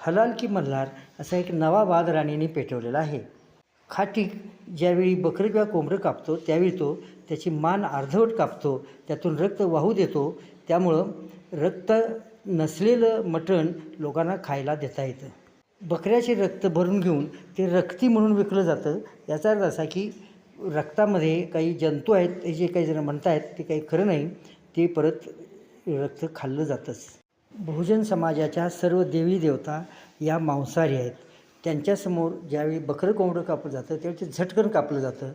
हलाल की मल्हार असा एक नवा वाद राणीने पेटवलेला आहे. खाटीक ज्यावेळी बकरं किंवा कोंबडं कापतो त्यावेळी तो त्याची मान अर्धवट कापतो, त्यातून रक्त वाहू देतो. त्यामुळं रक्त नसलेलं मटण लोकांना खायला देता येतं. बकऱ्याचे रक्त भरून घेऊन ते रक्ती म्हणून विकलं जातं. याचा अर्थ असा की रक्तामध्ये काही जंतू आहेत, हे जे काही जण म्हणत आहेत ते काही खरं नाही. ते परत रक्त खाल्लं जातंच. बहुजन समाजाच्या सर्व देवी देवता या मांसाहारी आहेत. त्यांच्यासमोर ज्यावेळी बकरं कोंबडं कापलं जातं त्यावेळी ते झटकन कापलं जातं.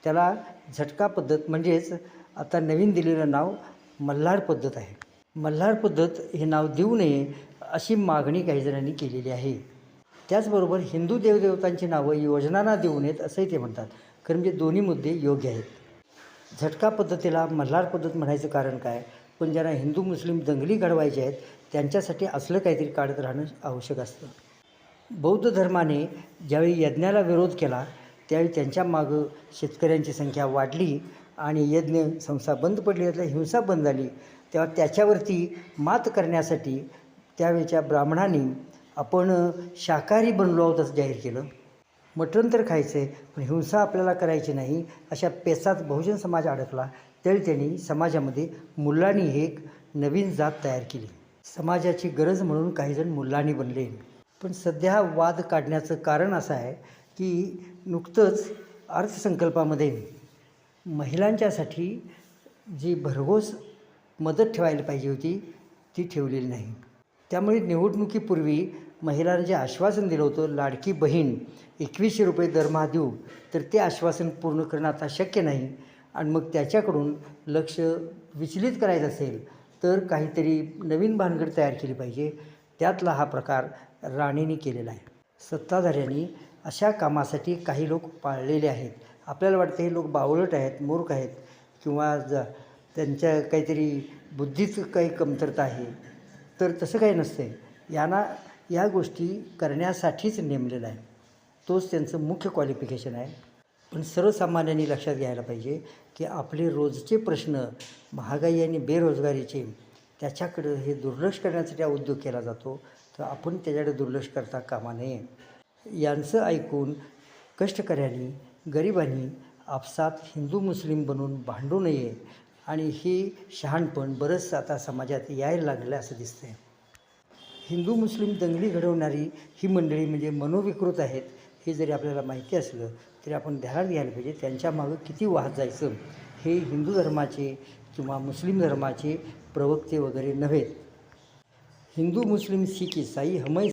त्याला झटका पद्धत म्हणजेच आता नवीन दिलेलं नाव मल्हार पद्धत आहे. मल्हार पद्धत हे नाव देऊ नये अशी मागणी काही जणांनी केलेली आहे. त्याचबरोबर हिंदू देवदेवतांची नावं योजनांना देऊ नयेत असंही ते म्हणतात. कारण म्हणजे दोन्ही मुद्दे योग्य आहेत. झटका पद्धतीला मल्हार पद्धत म्हणायचं कारण काय? पण ज्यांना हिंदू मुस्लिम दंगली घडवायच्या आहेत त्यांच्यासाठी असलं काहीतरी काढत राहणं आवश्यक असतं. बौद्ध धर्माने ज्यावेळी यज्ञाला विरोध केला त्यावेळी त्यांच्या मागं शेतकऱ्यांची संख्या वाढली आणि यज्ञ संस्था बंद पडली, त्यातल्या हिंसा बंद झाली. तेव्हा त्याच्यावरती मात करण्यासाठी त्यावेळच्या ब्राह्मणांनी आपण शाकाहारी बनलो आहोत असं जाहीर केलं. मटण तर खायचं आहे पण हिंसा आपल्याला करायची नाही अशा पेचात बहुजन समाज अडकला. त्यावेळी त्यांनी समाजामध्ये मुल्लानी ही एक नवीन जात तयार केली. समाजाची गरज म्हणून काहीजण मुल्लानी बनले. पण सध्या हा वाद काढण्याचं कारण असं आहे की नुकतंच अर्थसंकल्पामध्ये महिलांच्यासाठी जी भरघोस मदत ठेवायला पाहिजे होती ती ठेवलेली नाही. त्यामुळे निवडणुकीपूर्वी महिलांना जे आश्वासन दिलं होतं लाडकी बहीण 2100 रुपये दरमहा देऊ, तर ते आश्वासन पूर्ण करणं आता शक्य नाही. आणि मग त्याच्याकडून लक्ष विचलित करायचं असेल तर काहीतरी नवीन भानगड तयार केली पाहिजे. त्यातला हा प्रकार राणीने केलेला आहे. सत्ताधाऱ्यांनी अशा कामासाठी काही लोक पाळलेले आहेत. आपल्याला वाटतं हे लोक बावळट आहेत, मूर्ख आहेत किंवा त्यांच्या काहीतरी बुद्धीच काही कमतरता आहे. तर तसं काही नसतं. यांना या गोष्टी करण्यासाठीच नेमलेलं आहे. तोच त्यांचं मुख्य क्वालिफिकेशन आहे. पण सर्वसामान्यांनी लक्षात घ्यायला पाहिजे की आपले रोजचे प्रश्न महागाई आणि बेरोजगारीचे त्याच्याकडं हे दुर्लक्ष करण्यासाठी हा उद्योग केला जातो. तर आपण त्याच्याकडे दुर्लक्ष करता कामा नये. यांचं ऐकून कष्टकऱ्यांनी गरिबांनी आपसात हिंदू मुस्लिम बनून भांडू नये. आणि हे शहाणपण बरंचसं आता समाजात यायला लागलं असं दिसतंय. हिंदू मुस्लिम दंगली घडवणारी ही मंडळी म्हणजे मनोविकृत आहेत हे जरी आपल्याला माहिती असलं तरी आपण ध्यानात घ्यायला पाहिजे. त्यांच्या मागं किती वाहत जायचं हे हिंदू धर्माचे किंवा मुस्लिम धर्माचे प्रवक्ते वगैरे नव्हेत. हिंदू मुस्लिम सिख इसाई हम